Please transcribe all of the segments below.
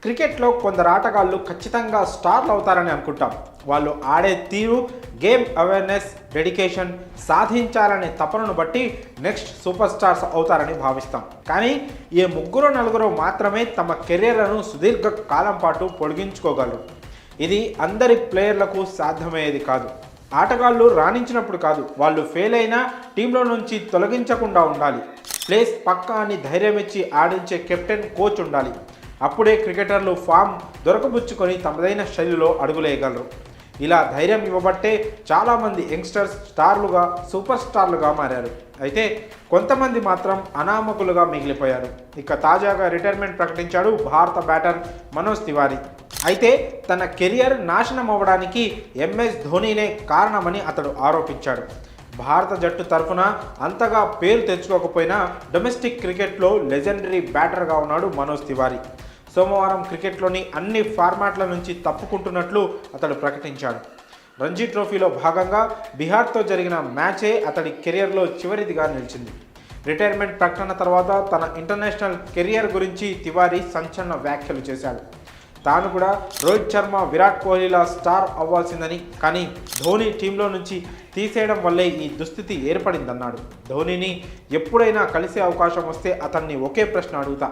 క్రికెట్లో కొందరు ఆటగాళ్ళు ఖచ్చితంగా స్టార్లు అవుతారని అనుకుంటాం. వాళ్ళు ఆడే తీరు, గేమ్ అవేర్నెస్, డెడికేషన్, సాధించాలనే తపనను బట్టి నెక్స్ట్ సూపర్ స్టార్స్ అవుతారని భావిస్తాం. కానీ ఈ ముగ్గురు నలుగురు మాత్రమే తమ కెరీర్లను సుదీర్ఘ కాలం పాటు పొడిగించుకోగలరు. ఇది అందరి ప్లేయర్లకు సాధ్యమయ్యేది కాదు. ఆటగాళ్ళు రాణించినప్పుడు కాదు, వాళ్ళు ఫెయిల్ అయినా టీంలో నుంచి తొలగించకుండా ఉండాలి. ప్లేస్ పక్కా అని ధైర్యం ఇచ్చి ఆడించే కెప్టెన్, కోచ్ ఉండాలి. అప్పుడే క్రికెటర్లు ఫామ్ దొరకబుచ్చుకొని తమదైన శైలిలో అడుగులేయగలరు. ఇలా ధైర్యం ఇవ్వబట్టే చాలామంది యంగ్స్టర్స్ స్టార్లుగా, సూపర్ స్టార్లుగా మారారు. అయితే కొంతమంది మాత్రం అనామకులుగా మిగిలిపోయారు. ఇక తాజాగా రిటైర్మెంట్ ప్రకటించాడు భారత బ్యాటర్ మనోజ్ తివారీ. అయితే తన కెరియర్ నాశనం అవ్వడానికి ఎంఎస్ ధోనీనే కారణమని అతడు ఆరోపించాడు. భారత జట్టు తరఫున అంతగా పేరు తెచ్చుకోకపోయినా డొమెస్టిక్ క్రికెట్లో లెజెండరీ బ్యాటర్గా ఉన్నాడు మనోజ్ తివారీ. సోమవారం క్రికెట్లోని అన్ని ఫార్మాట్ల నుంచి తప్పుకుంటున్నట్లు అతడు ప్రకటించాడు. రంజీ ట్రోఫీలో భాగంగా బీహార్తో జరిగిన మ్యాచే అతడి కెరియర్లో చివరిదిగా నిలిచింది. రిటైర్మెంట్ ప్రకటన తర్వాత తన ఇంటర్నేషనల్ కెరియర్ గురించి తివారీ సంచలన వ్యాఖ్యలు చేశాడు. తాను కూడా రోహిత్ శర్మ, విరాట్ కోహ్లీలా స్టార్ అవ్వాల్సిందని, కానీ ధోని టీంలో నుంచి తీసేయడం వల్లే ఈ దుస్థితి ఏర్పడిందన్నాడు. ధోనీని ఎప్పుడైనా కలిసే అవకాశం వస్తే అతన్ని ఒకే ప్రశ్న అడుగుతా.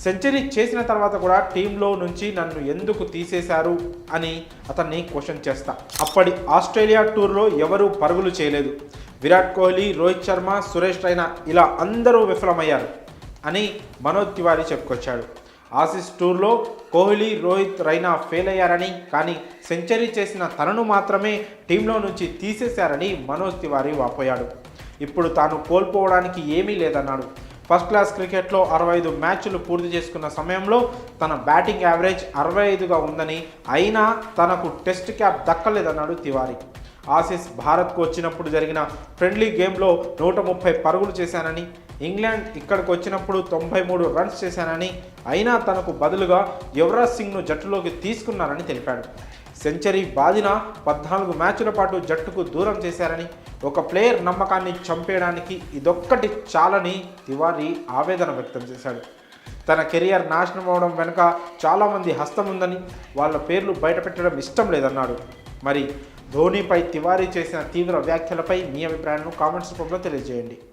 సెంచరీ చేసిన తర్వాత కూడా టీంలో నుంచి నన్ను ఎందుకు తీసేశారు అని అతన్ని క్వశ్చన్ చేస్తా. అప్పటి ఆస్ట్రేలియా టూర్లో ఎవరూ పరుగులు చేయలేదు. విరాట్ కోహ్లీ, రోహిత్ శర్మ, సురేష్ రైనా ఇలా అందరూ విఫలమయ్యారు అని మనోజ్ తివారీ చెప్పుకొచ్చాడు. ఆసీస్ టూర్లో కోహ్లీ, రోహిత్, రైనా ఫెయిల్ అయ్యారని, కానీ సెంచరీ చేసిన తనను మాత్రమే టీంలో నుంచి తీసేశారని మనోజ్ తివారీ వాపోయాడు. ఇప్పుడు తాను కోల్పోవడానికి ఏమీ లేదన్నాడు. ఫస్ట్ క్లాస్ క్రికెట్లో 65 మ్యాచ్లు పూర్తి చేసుకున్న సమయంలో తన బ్యాటింగ్ యావరేజ్ 65గా ఉందని, అయినా తనకు టెస్ట్ క్యాప్ దక్కలేదన్నాడు తివారీ. ఆసీస్ భారత్కు వచ్చినప్పుడు జరిగిన ఫ్రెండ్లీ గేమ్లో 130 పరుగులు చేశానని, ఇంగ్లాండ్ ఇక్కడికి వచ్చినప్పుడు 93 రన్స్ చేశానని, అయినా తనకు బదులుగా యువరాజ్ సింగ్ను జట్టులోకి తీసుకున్నారని తెలిపాడు. సెంచరీ బాదిన 14 మ్యాచ్ల పాటు జట్టుకు దూరం చేశారని, ఒక ప్లేయర్ నమ్మకాన్ని చంపేయడానికి ఇదొక్కటి చాలని తివారీ ఆవేదన వ్యక్తం చేశాడు. తన కెరియర్ నాశనం అవడం వెనుక చాలామంది హస్తం ఉందని, వాళ్ళ పేర్లు బయటపెట్టడం ఇష్టం లేదన్నాడు. మరి ధోనీపై తివారీ చేసిన తీవ్ర వ్యాఖ్యలపై మీ అభిప్రాయాలను కామెంట్స్ రూపంలో తెలియజేయండి.